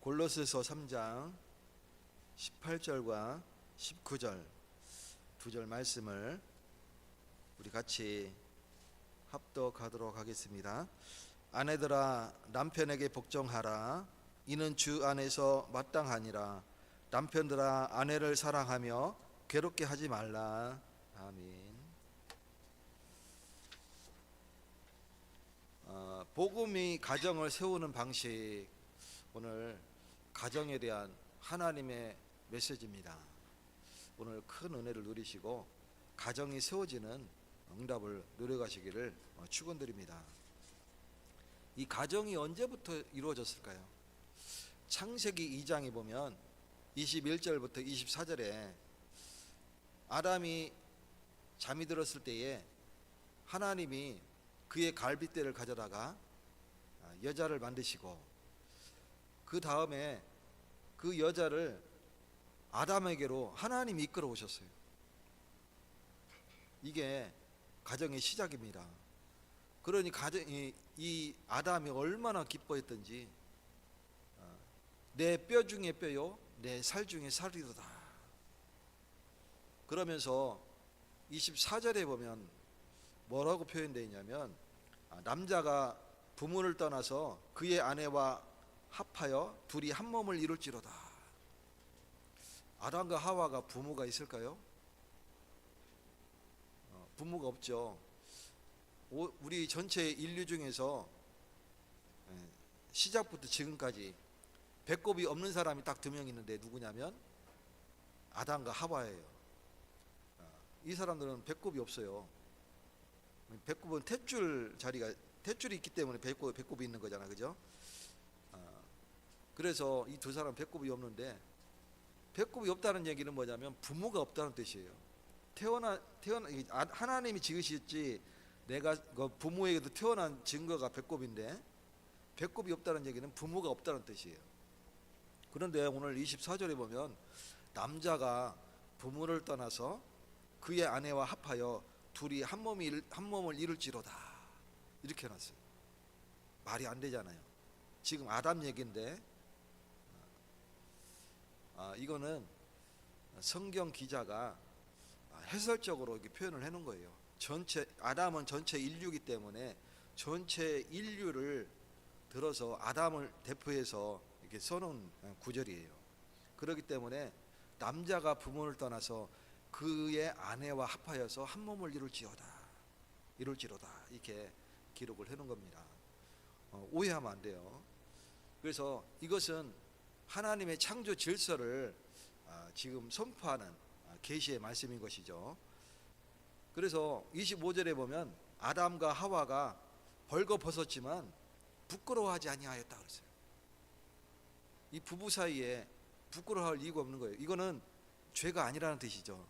골로새서 3장 18절과 19절 두 절 말씀을 우리 같이 합독하도록 하겠습니다. 아내들아 남편에게 복종하라. 이는 주 안에서 마땅하니라. 남편들아 아내를 사랑하며 괴롭게 하지 말라. 아멘. 복음이 가정을 세우는 방식, 오늘 가정에 대한 하나님의 메시지입니다. 오늘 큰 은혜를 누리시고 가정이 세워지는 응답을 누려가시기를 축원드립니다. 이 가정이 언제부터 이루어졌을까요? 창세기 2장에 보면 21절부터 24절에 아담이 잠이 들었을 때에 하나님이 그의 갈빗대를 가져다가 여자를 만드시고 그 다음에 그 여자를 아담에게로 하나님이 이끌어 오셨어요. 이게 가정의 시작입니다. 그러니 이 아담이 얼마나 기뻐했던지, 내 뼈 중에 뼈요 내 살 중에 살이로다. 그러면서 24절에 보면 뭐라고 표현되어 있냐면, 남자가 부모를 떠나서 그의 아내와 합하여 둘이 한 몸을 이룰지로다. 아담과 하와가 부모가 있을까요? 부모가 없죠. 우리 전체 인류 중에서 시작부터 지금까지 배꼽이 없는 사람이 딱 2명 있는데 누구냐면 아담과 하와예요. 이 사람들은 배꼽이 없어요. 배꼽은 탯줄이 있기 때문에 배꼽이 있는 거잖아, 그죠? 그래서 이 두 사람 배꼽이 없는데, 배꼽이 없다는 얘기는 뭐냐면 부모가 없다는 뜻이에요. 하나님이 지으셨지 내가 부모에게도 태어난 증거가 배꼽인데, 배꼽이 없다는 얘기는 부모가 없다는 뜻이에요. 그런데 오늘 24절에 보면 남자가 부모를 떠나서 그의 아내와 합하여 둘이 한 몸을 이룰지로다 이렇게 해놨어요. 말이 안 되잖아요. 지금 아담 얘기인데, 이거는 성경 기자가 해설적으로 이렇게 표현을 해놓은 거예요. 아담은 전체 인류이기 때문에 전체 인류를 들어서 아담을 대표해서 이렇게 써놓은 구절이에요. 그렇기 때문에 남자가 부모를 떠나서 그의 아내와 합하여서 한 몸을 이룰지로다 이렇게 기록을 해놓은 겁니다. 오해하면 안 돼요. 그래서 이것은 하나님의 창조 질서를 지금 선포하는 계시의 말씀인 것이죠. 그래서 25절에 보면 아담과 하와가 벌거벗었지만 부끄러워하지 아니하였다 그랬어요. 이 부부 사이에 부끄러워할 이유가 없는 거예요. 이거는 죄가 아니라는 뜻이죠.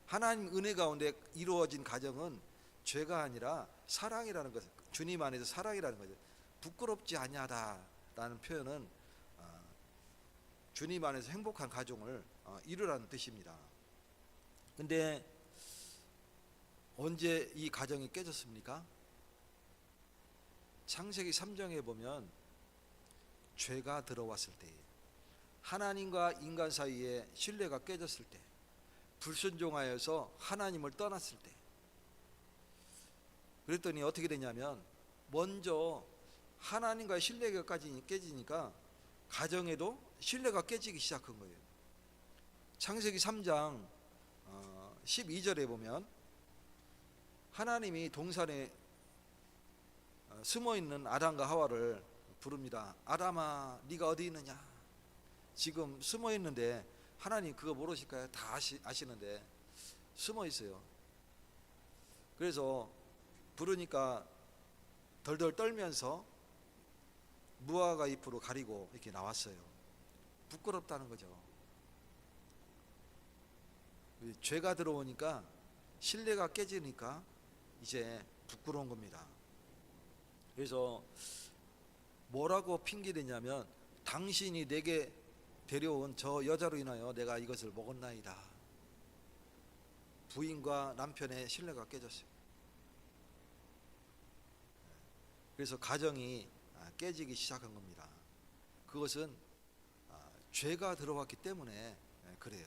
하나님 은혜 가운데 이루어진 가정은 죄가 아니라 사랑이라는 것, 주님 안에서 사랑이라는 거죠. 부끄럽지 아니하다라는 표현은 주님 안에서 행복한 가정을 이루라는 뜻입니다. 근데 언제 이 가정이 깨졌습니까? 창세기 3장에 보면 죄가 들어왔을 때, 하나님과 인간 사이에 신뢰가 깨졌을 때, 불순종하여서 하나님을 떠났을 때, 그랬더니 어떻게 되냐면 먼저 하나님과의 신뢰까지 깨지니까 가정에도 신뢰가 깨지기 시작한 거예요. 창세기 3장 12절에 보면 하나님이 동산에 숨어있는 아담과 하와를 부릅니다. 아담아 네가 어디 있느냐. 지금 숨어있는데, 하나님 그거 모르실까요? 다 아시는데 숨어 있어요. 그래서 부르니까 덜덜 떨면서 무화과 잎으로 가리고 이렇게 나왔어요. 부끄럽다는 거죠. 죄가 들어오니까, 신뢰가 깨지니까 이제 부끄러운 겁니다. 그래서 뭐라고 핑계대냐면, 당신이 내게 데려온 저 여자로 인하여 내가 이것을 먹었나이다. 부인과 남편의 신뢰가 깨졌어요. 그래서 가정이 깨지기 시작한 겁니다. 그것은 죄가 들어왔기 때문에 그래요.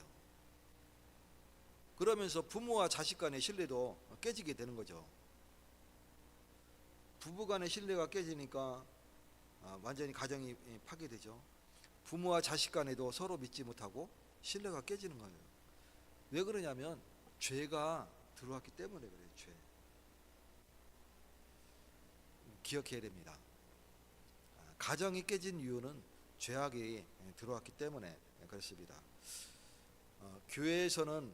그러면서 부모와 자식 간의 신뢰도 깨지게 되는 거죠. 부부 간의 신뢰가 깨지니까 완전히 가정이 파괴되죠. 부모와 자식 간에도 서로 믿지 못하고 신뢰가 깨지는 거예요. 왜 그러냐면 죄가 들어왔기 때문에 그래요. 죄. 기억해야 됩니다. 가정이 깨진 이유는 죄악이 들어왔기 때문에 그렇습니다. 교회에서는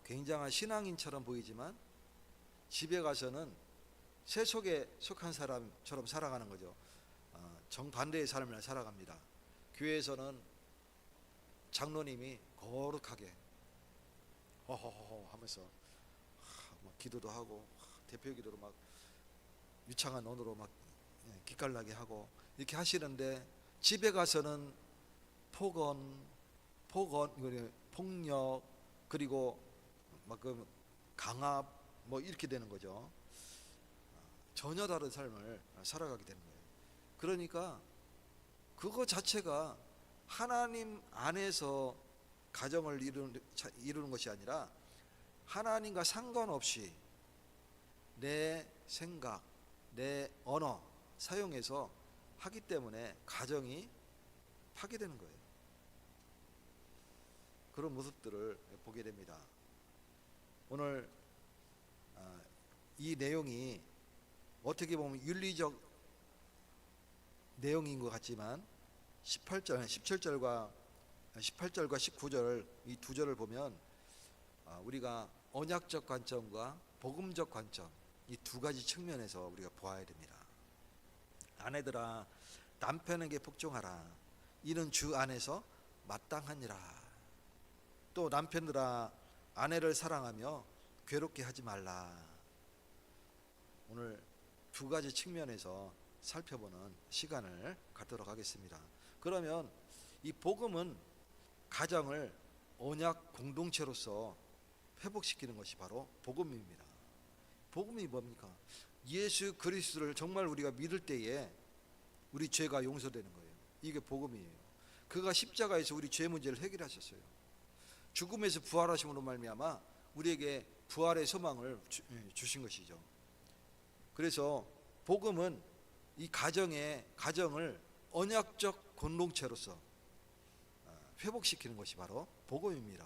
굉장한 신앙인처럼 보이지만 집에 가서는 세속에 속한 사람처럼 살아가는 거죠. 정반대의 삶을 살아갑니다. 교회에서는 장로님이 거룩하게 허허허 하면서 막 기도도 하고 대표 기도로 막 유창한 언어로 막 기깔나게 하고 이렇게 하시는데 집에 가서는 폭력 그리고 막 그 강압 뭐 이렇게 되는 거죠. 전혀 다른 삶을 살아가게 되는 거예요. 그러니까 그거 자체가 하나님 안에서 가정을 이루는 것이 아니라 하나님과 상관없이 내 생각, 내 언어 사용해서 하기 때문에 가정이 파괴되는 거예요. 그런 모습들을 보게 됩니다. 오늘 이 내용이 어떻게 보면 윤리적 내용인 것 같지만 17절과 19절 이 두 절을 보면 우리가 언약적 관점과 복음적 관점 이 두 가지 측면에서 우리가 보아야 됩니다. 아내들아 남편에게 복종하라. 이는 주 안에서 마땅하니라. 또 남편들아 아내를 사랑하며 괴롭게 하지 말라. 오늘 두 가지 측면에서 살펴보는 시간을 갖도록 하겠습니다. 그러면 이 복음은 가정을 언약 공동체로서 회복시키는 것이 바로 복음입니다. 복음이 뭡니까? 예수 그리스도를 정말 우리가 믿을 때에 우리 죄가 용서되는 거예요. 이게 복음이에요. 그가 십자가에서 우리 죄 문제를 해결하셨어요. 죽음에서 부활하심으로 말미암아 우리에게 부활의 소망을 주신 것이죠. 그래서 복음은 이 가정을 언약적 공동체로서 회복시키는 것이 바로 복음입니다.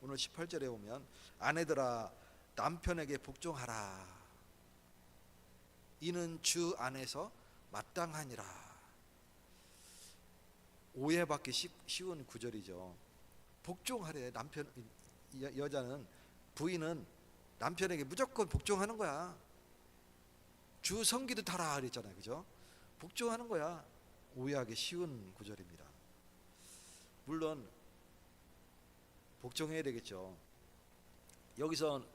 오늘 18절에 보면 아내들아 남편에게 복종하라. 이는 주 안에서 마땅하니라. 오해받기 쉬운 구절이죠. 복종하래. 남편 여자는 부인은 남편에게 무조건 복종하는 거야. 주 성기도 타라 그랬잖아요. 그죠? 복종하는 거야. 오해하기 쉬운 구절입니다. 물론 복종해야 되겠죠. 여기서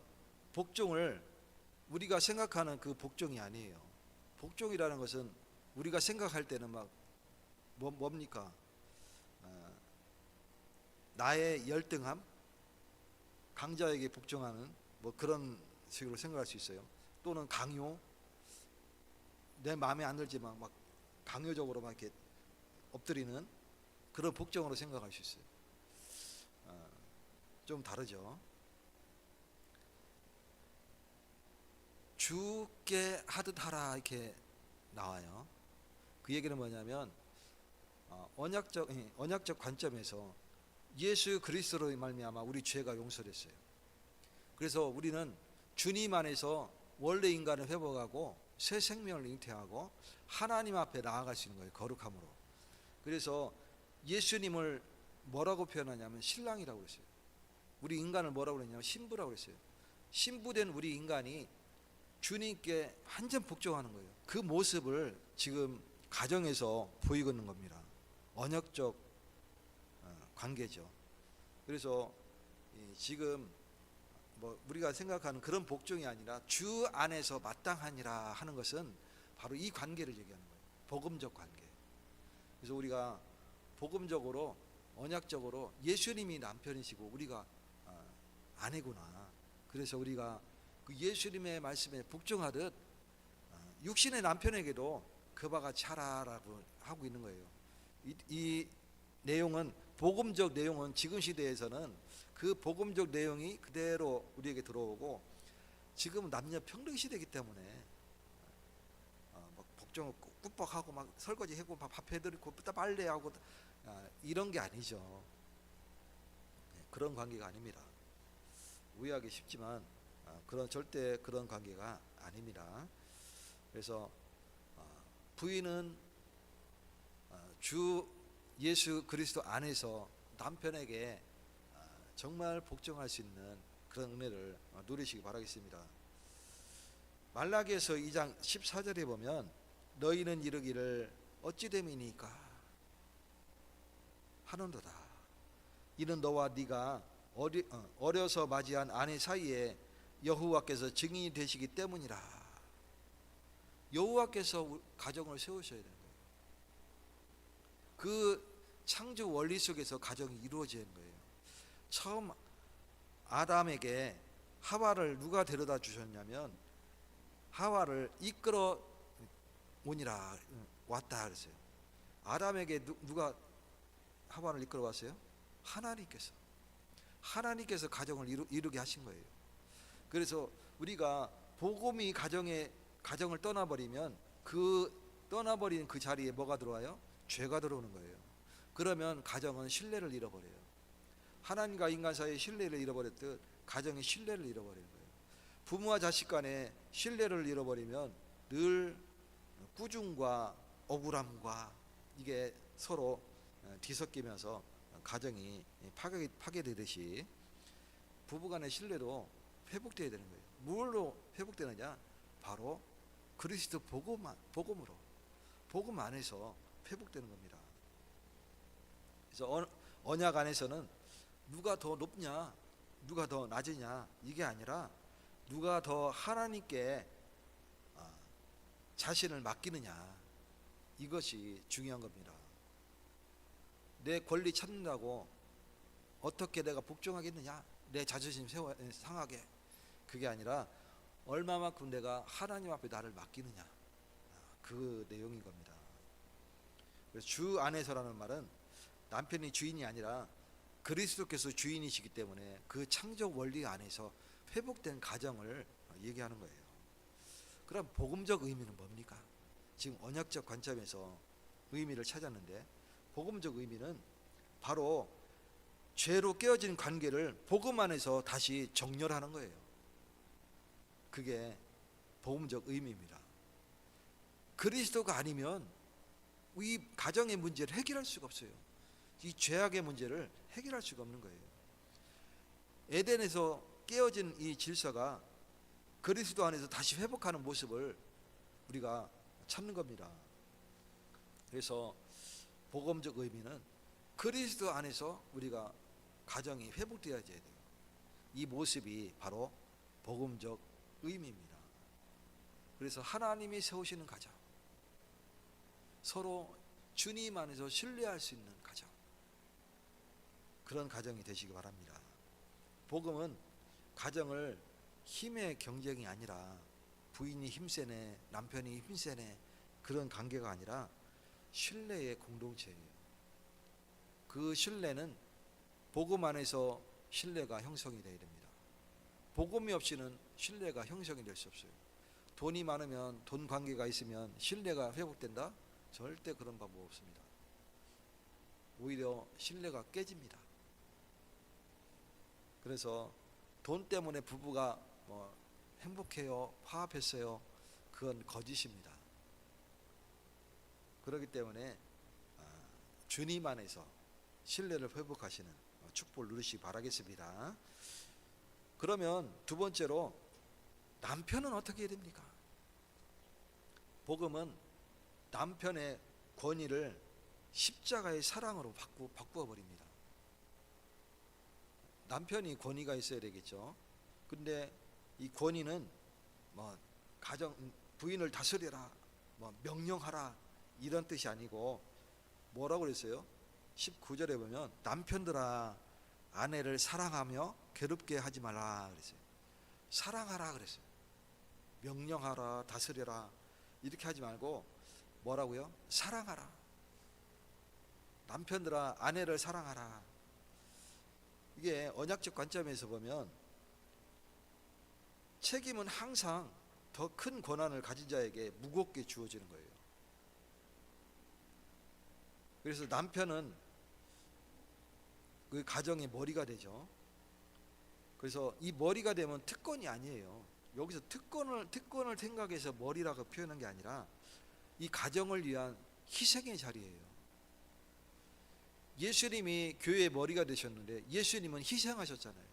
복종을 우리가 생각하는 그 복종이 아니에요. 복종이라는 것은 우리가 생각할 때는 막 뭡니까? 나의 열등함, 강자에게 복종하는 뭐 그런 식으로 생각할 수 있어요. 또는 강요, 내 마음에 안 들지만 막 강요적으로 막 이렇게 엎드리는 그런 복종으로 생각할 수 있어요. 좀 다르죠. 주께 하듯 하라 이렇게 나와요. 그 얘기는 뭐냐면 언약적 관점에서 예수 그리스도로 말미암아 우리 죄가 용서됐어요. 그래서 우리는 주님 안에서 원래 인간을 회복하고 새 생명을 잉태하고 하나님 앞에 나아갈 수 있는 거예요. 거룩함으로. 그래서 예수님을 뭐라고 표현하냐면 신랑이라고 그랬어요. 우리 인간을 뭐라고 그랬냐면 신부라고 그랬어요. 신부된 우리 인간이 주님께 완전 복종하는 거예요. 그 모습을 지금 가정에서 보이고 있는 겁니다. 언약적 관계죠. 그래서 지금 뭐 우리가 생각하는 그런 복종이 아니라 주 안에서 마땅하니라 하는 것은 바로 이 관계를 얘기하는 거예요. 복음적 관계. 그래서 우리가 복음적으로 언약적으로 예수님이 남편이시고 우리가 아내구나. 그래서 우리가 그 예수님의 말씀에 복종하듯 육신의 남편에게도 그와 같이 하라라고 하고 있는 거예요. 이 내용은 복음적 내용은 지금 시대에서는 그 복음적 내용이 그대로 우리에게 들어오고, 지금은 남녀 평등 시대이기 때문에 막 복종을 꾹뻑하고 막 설거지하고 막 밥 해드리고 빨래하고 이런 게 아니죠. 그런 관계가 아닙니다. 오해하기 쉽지만 그런 절대 그런 관계가 아닙니다. 그래서 부인은 주 예수 그리스도 안에서 남편에게 정말 복종할 수 있는 그런 은혜를 누리시기 바라겠습니다. 말라기에서 2장 14절에 보면 너희는 이르기를 어찌 됨이니까 하는도다. 이는 너와 네가 어려서 맞이한 아내 사이에 여호와께서 증인이 되시기 때문이라. 여호와께서 가정을 세우셔야 되는 거예요. 그 창조 원리 속에서 가정이 이루어지는 거예요. 처음 아담에게 하와를 누가 데려다 주셨냐면, 하와를 이끌어 오니라 왔다 그랬어요. 아담에게 누가 하와를 이끌어 왔어요? 하나님께서 가정을 이루게 하신 거예요. 그래서 우리가 복음이 가정을 떠나버리면, 그 떠나버린 그 자리에 뭐가 들어와요? 죄가 들어오는 거예요. 그러면 가정은 신뢰를 잃어버려요. 하나님과 인간 사이의 신뢰를 잃어버렸듯 가정의 신뢰를 잃어버리는 거예요. 부모와 자식 간에 신뢰를 잃어버리면 늘 꾸중과 억울함과 이게 서로 뒤섞이면서 가정이 파괴되듯이 부부간의 신뢰도 회복되어야 되는 거예요. 뭘로 회복되느냐? 바로 그리스도 복음으로, 복음 안에서 회복되는 겁니다. 그래서 언약 안에서는 누가 더 높냐, 누가 더 낮으냐, 이게 아니라 누가 더 하나님께 자신을 맡기느냐, 이것이 중요한 겁니다. 내 권리 찾는다고 어떻게 내가 복종하겠느냐, 내 자존심 상하게, 그게 아니라 얼마만큼 내가 하나님 앞에 나를 맡기느냐, 그 내용인 겁니다. 그래서 주 안에서라는 말은 남편이 주인이 아니라 그리스도께서 주인이시기 때문에 그 창조 원리 안에서 회복된 가정을 얘기하는 거예요. 그럼 복음적 의미는 뭡니까? 지금 언약적 관점에서 의미를 찾았는데, 복음적 의미는 바로 죄로 깨어진 관계를 복음 안에서 다시 정렬하는 거예요. 그게 복음적 의미입니다. 그리스도가 아니면 이 가정의 문제를 해결할 수가 없어요. 이 죄악의 문제를 해결할 수가 없는 거예요. 에덴에서 깨어진 이 질서가 그리스도 안에서 다시 회복하는 모습을 우리가 찾는 겁니다. 그래서 복음적 의미는 그리스도 안에서 우리가 가정이 회복되어야 돼요. 이 모습이 바로 복음적 의미입니다. 그래서 하나님이 세우시는 가정, 서로 주님 안에서 신뢰할 수 있는 가정, 그런 가정이 되시기 바랍니다. 복음은 가정을 힘의 경쟁이 아니라, 부인이 힘세네, 남편이 힘세네, 그런 관계가 아니라 신뢰의 공동체예요. 그 신뢰는 복음 안에서 신뢰가 형성이 되어야 됩니다. 복음이 없이는 신뢰가 형성이 될 수 없어요. 돈이 많으면, 돈 관계가 있으면 신뢰가 회복된다? 절대 그런 방법 없습니다. 오히려 신뢰가 깨집니다. 그래서 돈 때문에 부부가 행복해요, 화합했어요, 그건 거짓입니다. 그렇기 때문에 주님 안에서 신뢰를 회복하시는 축복을 누리시기 바라겠습니다. 그러면 두 번째로, 남편은 어떻게 해야 됩니까? 복음은 남편의 권위를 십자가의 사랑으로 바꾸어 버립니다. 남편이 권위가 있어야 되겠죠. 근데 이 권위는 가정 부인을 다스려라, 명령하라, 이런 뜻이 아니고 뭐라고 그랬어요? 19절에 보면 남편들아 아내를 사랑하며 괴롭게 하지 말라 그랬어요. 사랑하라 그랬어요. 명령하라, 다스려라 이렇게 하지 말고 뭐라고요? 사랑하라. 남편들아 아내를 사랑하라. 이게 언약적 관점에서 보면 책임은 항상 더 큰 권한을 가진 자에게 무겁게 주어지는 거예요. 그래서 남편은 그 가정의 머리가 되죠. 그래서 이 머리가 되면 특권이 아니에요. 여기서 특권을 생각해서 머리라고 표현한 게 아니라 이 가정을 위한 희생의 자리예요. 예수님이 교회의 머리가 되셨는데 예수님은 희생하셨잖아요.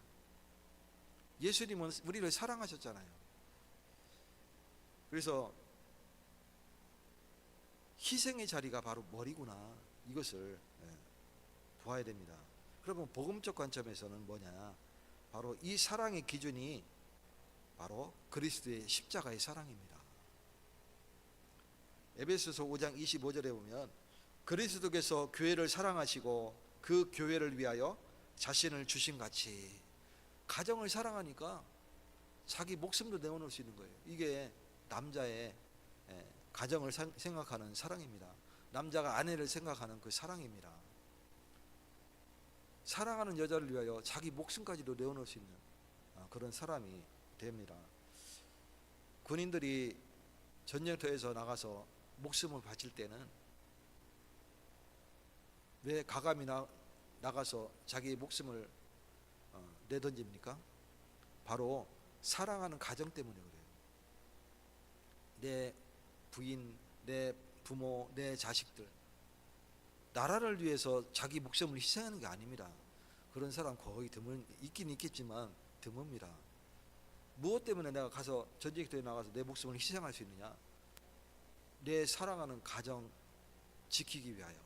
예수님은 우리를 사랑하셨잖아요. 그래서 희생의 자리가 바로 머리구나, 이것을 보아야 됩니다. 그러면 복음적 관점에서는 뭐냐? 바로 이 사랑의 기준이 바로 그리스도의 십자가의 사랑입니다. 에베소서 5장 25절에 보면 그리스도께서 교회를 사랑하시고 그 교회를 위하여 자신을 주신 같이, 가정을 사랑하니까 자기 목숨도 내어놓을 수 있는 거예요. 이게 남자의 가정을 생각하는 사랑입니다. 남자가 아내를 생각하는 그 사랑입니다. 사랑하는 여자를 위하여 자기 목숨까지도 내어놓을 수 있는 그런 사람이 됩니다. 군인들이 전쟁터에서 나가서 목숨을 바칠 때는 왜 가감이 나가서 자기의 목숨을 내던집니까? 바로 사랑하는 가정 때문에 그래요. 내 부인, 내 부모, 내 자식들, 나라를 위해서 자기 목숨을 희생하는 게 아닙니다. 그런 사람 거의 있긴 있겠지만 드뭅니다. 무엇 때문에 내가 가서 전쟁터에 나가서 내 목숨을 희생할 수 있느냐? 내 사랑하는 가정 지키기 위하여,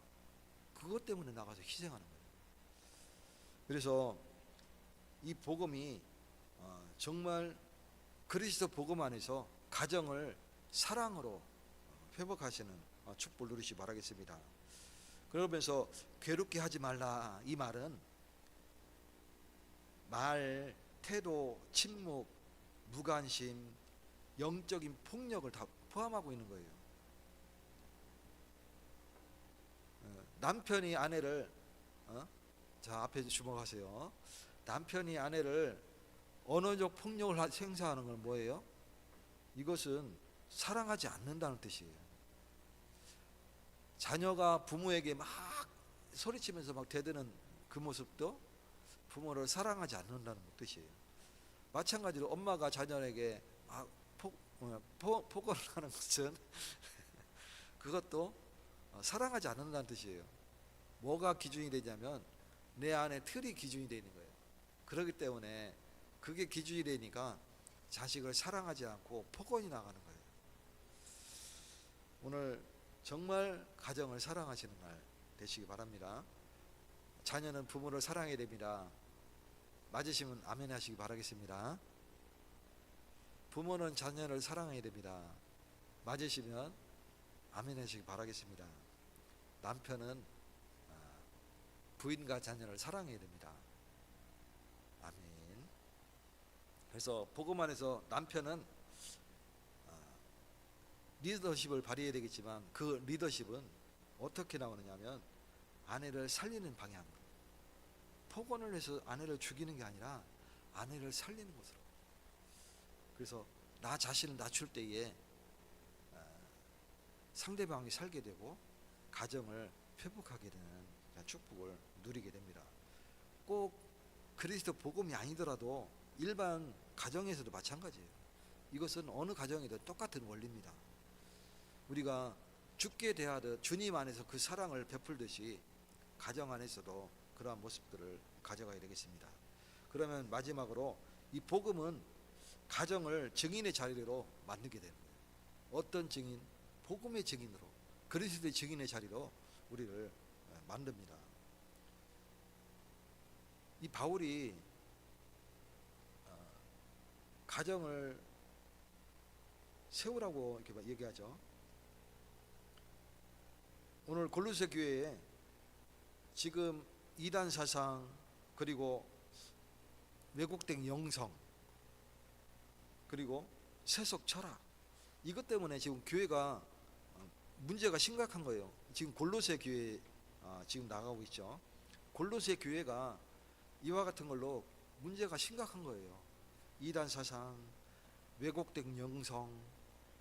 그것 때문에 나가서 희생하는 거예요. 그래서 이 복음이 정말 그리스도 복음 안에서 가정을 사랑으로 회복하시는 축복을 누리시 바라겠습니다. 그러면서 괴롭게 하지 말라, 이 말은 말, 태도, 침묵, 무관심, 영적인 폭력을 다 포함하고 있는 거예요. 남편이 아내를 자, 앞에 주목하세요. 남편이 아내를 언어적 폭력을 행사하는 건 뭐예요? 이것은 사랑하지 않는다는 뜻이에요. 자녀가 부모에게 막 소리치면서 막 대드는 그 모습도 부모를 사랑하지 않는다는 뜻이에요. 마찬가지로 엄마가 자녀에게 폭언을 하는 것은 그것도 사랑하지 않는다는 뜻이에요. 뭐가 기준이 되냐면 내 안에 틀이 기준이 되는 거예요. 그렇기 때문에 그게 기준이 되니까 자식을 사랑하지 않고 폭언이 나가는 거예요. 오늘 정말 가정을 사랑하시는 날 되시기 바랍니다. 자녀는 부모를 사랑해야 됩니다. 맞으시면 아멘 하시기 바라겠습니다. 부모는 자녀를 사랑해야 됩니다. 맞으시면 아멘 하시기 바라겠습니다. 남편은 부인과 자녀를 사랑해야 됩니다. 아멘. 그래서 복음 안에서 남편은 리더십을 발휘해야 되겠지만 그 리더십은 어떻게 나오느냐면 아내를 살리는 방향으로, 폭언을 해서 아내를 죽이는 게 아니라 아내를 살리는 것으로. 그래서 나 자신을 낮출 때에 상대방이 살게 되고 가정을 회복하게 되는 축복을 누리게 됩니다. 꼭 그리스도 복음이 아니더라도 일반 가정에서도 마찬가지예요. 이것은 어느 가정이든 똑같은 원리입니다. 우리가 주께 대하듯 주님 안에서 그 사랑을 베풀듯이 가정 안에서도 그러한 모습들을 가져가야 되겠습니다. 그러면 마지막으로 이 복음은 가정을 증인의 자리로 만들게 되는 거예요. 어떤 증인? 복음의 증인으로, 그리스도의 증인의 자리로 우리를 만듭니다. 이 바울이 가정을 세우라고 이렇게 얘기하죠. 오늘 골로새 교회에 지금 이단 사상, 그리고 왜곡된 영성, 그리고 세속 철학, 이것 때문에 지금 교회가 문제가 심각한 거예요. 지금 골로새 교회 지금 나가고 있죠. 골로새 교회가 이와 같은 걸로 문제가 심각한 거예요. 이단 사상, 왜곡된 영성,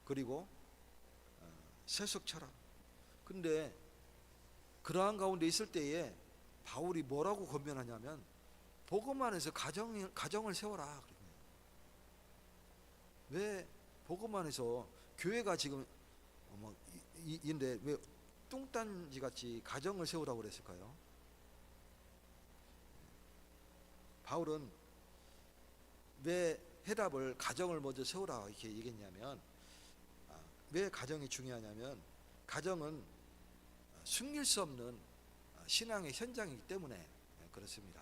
그리고 세속 철학. 근데 그러한 가운데 있을 때에 바울이 뭐라고 권면하냐면 복음 안에서 가정을 세워라. 왜 복음 안에서 교회가 지금 인데 왜 뚱딴지 같이 가정을 세우라고 그랬을까요? 바울은 왜 해답을 가정을 먼저 세우라 이렇게 얘기했냐면, 왜 가정이 중요하냐면 가정은 숨길 수 없는 신앙의 현장이기 때문에 그렇습니다.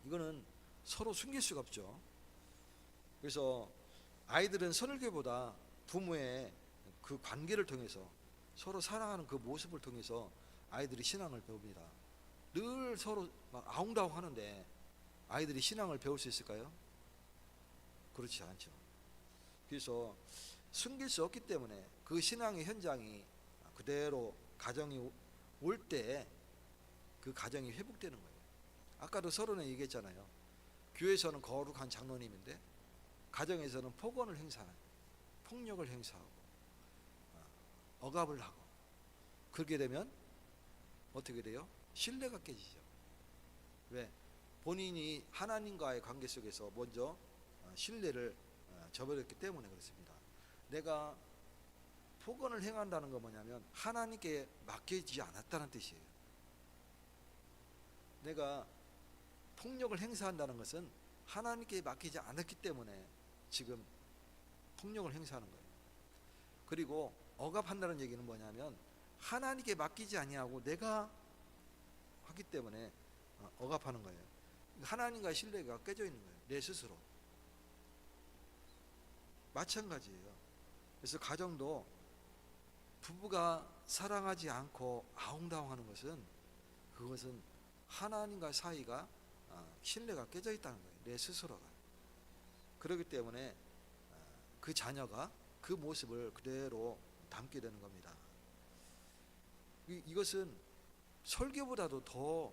이거는 서로 숨길 수가 없죠. 그래서 아이들은 설교보다 부모의 그 관계를 통해서 서로 사랑하는 그 모습을 통해서 아이들이 신앙을 배웁니다. 늘 서로 막 아웅다웅 하는데 아이들이 신앙을 배울 수 있을까요? 그렇지 않죠. 그래서 숨길 수 없기 때문에 그 신앙의 현장이 그대로 가정이 올 때 그 가정이 회복되는 거예요. 아까도 서론에 얘기했잖아요. 교회에서는 거룩한 장로님인데 가정에서는 폭언을 행사하는, 폭력을 행사하고 억압을 하고, 그렇게 되면 어떻게 돼요? 신뢰가 깨지죠. 왜? 본인이 하나님과의 관계 속에서 먼저 신뢰를 저버렸기 때문에 그렇습니다. 내가 폭언을 행한다는 건 뭐냐면 하나님께 맡기지 않았다는 뜻이에요. 내가 폭력을 행사한다는 것은 하나님께 맡기지 않았기 때문에 지금 폭력을 행사하는 거예요. 그리고 억압한다는 얘기는 뭐냐면 하나님께 맡기지 아니하고 내가 하기 때문에 억압하는 거예요. 하나님과의 신뢰가 깨져 있는 거예요. 내 스스로. 마찬가지예요. 그래서 가정도 부부가 사랑하지 않고 아웅다웅하는 것은, 그것은 하나님과 사이가 신뢰가 깨져 있다는 거예요. 내 스스로가. 그렇기 때문에 그 자녀가 그 모습을 그대로 담게 되는 겁니다. 이것은 설교보다도 더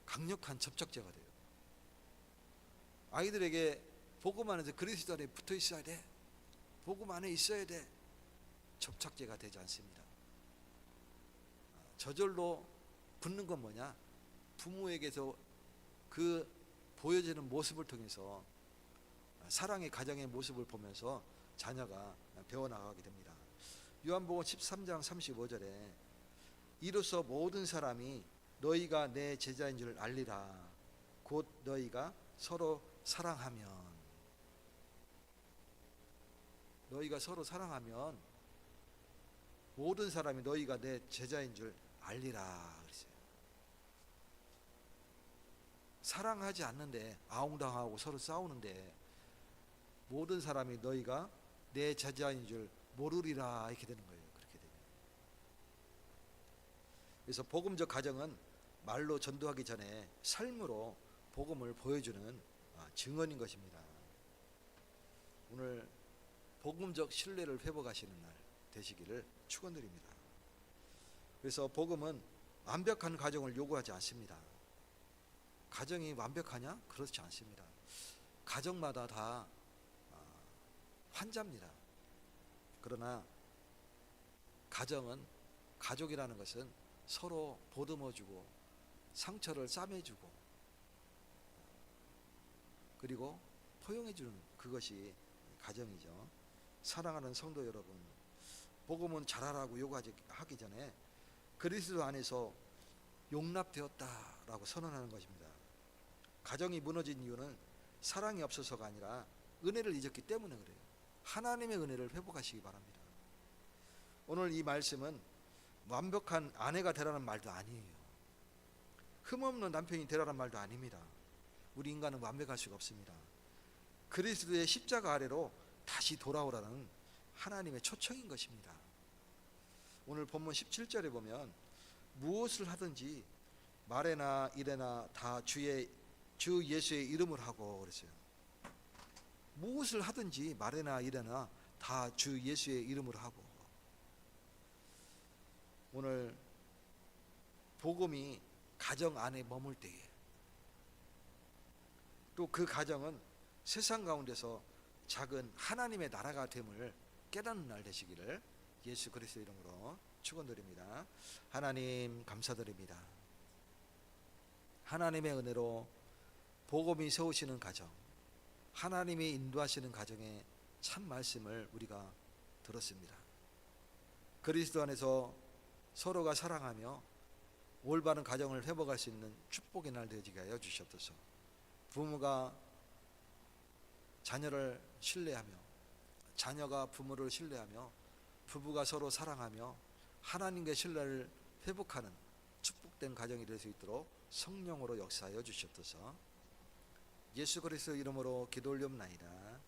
강력한 접촉제가 돼요. 아이들에게 복음 안에서 그리스도 안에 붙어 있어야 돼, 복음 안에 있어야 돼, 접착제가 되지 않습니다. 저절로 붙는 건 뭐냐? 부모에게서 그 보여지는 모습을 통해서 사랑의 가정의 모습을 보면서 자녀가 배워나가게 됩니다. 요한복음 13장 35절에 이로써 모든 사람이 너희가 내 제자인 줄 알리라. 곧 너희가 서로 사랑하면, 너희가 서로 사랑하면 모든 사람이 너희가 내 제자인 줄 알리라 그랬어요. 사랑하지 않는데 아웅당하고 서로 싸우는데 모든 사람이 너희가 내 제자인 줄 모르리라 이렇게 되는 거예요. 그렇게 되면. 그래서 복음적 가정은 말로 전도하기 전에 삶으로 복음을 보여주는 증언인 것입니다. 오늘 복음적 신뢰를 회복하시는 날 되시기를 축원드립니다. 그래서 복음은 완벽한 가정을 요구하지 않습니다. 가정이 완벽하냐? 그렇지 않습니다. 가정마다 다 환자입니다. 그러나 가정은, 가족이라는 것은 서로 보듬어주고 상처를 싸매주고 그리고 포용해주는 그것이 가정이죠. 사랑하는 성도 여러분, 복음은 잘하라고 요구하기 전에 그리스도 안에서 용납되었다라고 선언하는 것입니다. 가정이 무너진 이유는 사랑이 없어서가 아니라 은혜를 잊었기 때문에 그래요. 하나님의 은혜를 회복하시기 바랍니다. 오늘 이 말씀은 완벽한 아내가 되라는 말도 아니에요. 흠없는 남편이 되라는 말도 아닙니다. 우리 인간은 완벽할 수가 없습니다. 그리스도의 십자가 아래로 다시 돌아오라는 하나님의 초청인 것입니다. 오늘 본문 17절에 보면 무엇을 하든지 말에나 일에나 다 주 예수의 이름을 하고 그랬어요. 무엇을 하든지 말에나 일에나 다 주 예수의 이름을 하고. 오늘 복음이 가정 안에 머물 때에 또 그 가정은 세상 가운데서 작은 하나님의 나라가 됨을 깨닫는 날 되시기를 예수 그리스도 이름으로 축원드립니다. 하나님 감사드립니다. 하나님의 은혜로 복음이 세우시는 가정, 하나님이 인도하시는 가정의 참 말씀을 우리가 들었습니다. 그리스도 안에서 서로가 사랑하며 올바른 가정을 회복할 수 있는 축복의 날 되게 하여 주시옵소서. 부모가 자녀를 신뢰하며 자녀가 부모를 신뢰하며 부부가 서로 사랑하며 하나님께 신뢰를 회복하는 축복된 가정이 될 수 있도록 성령으로 역사하여 주시옵소서. 예수 그리스도 이름으로 기도 올리옵나이다.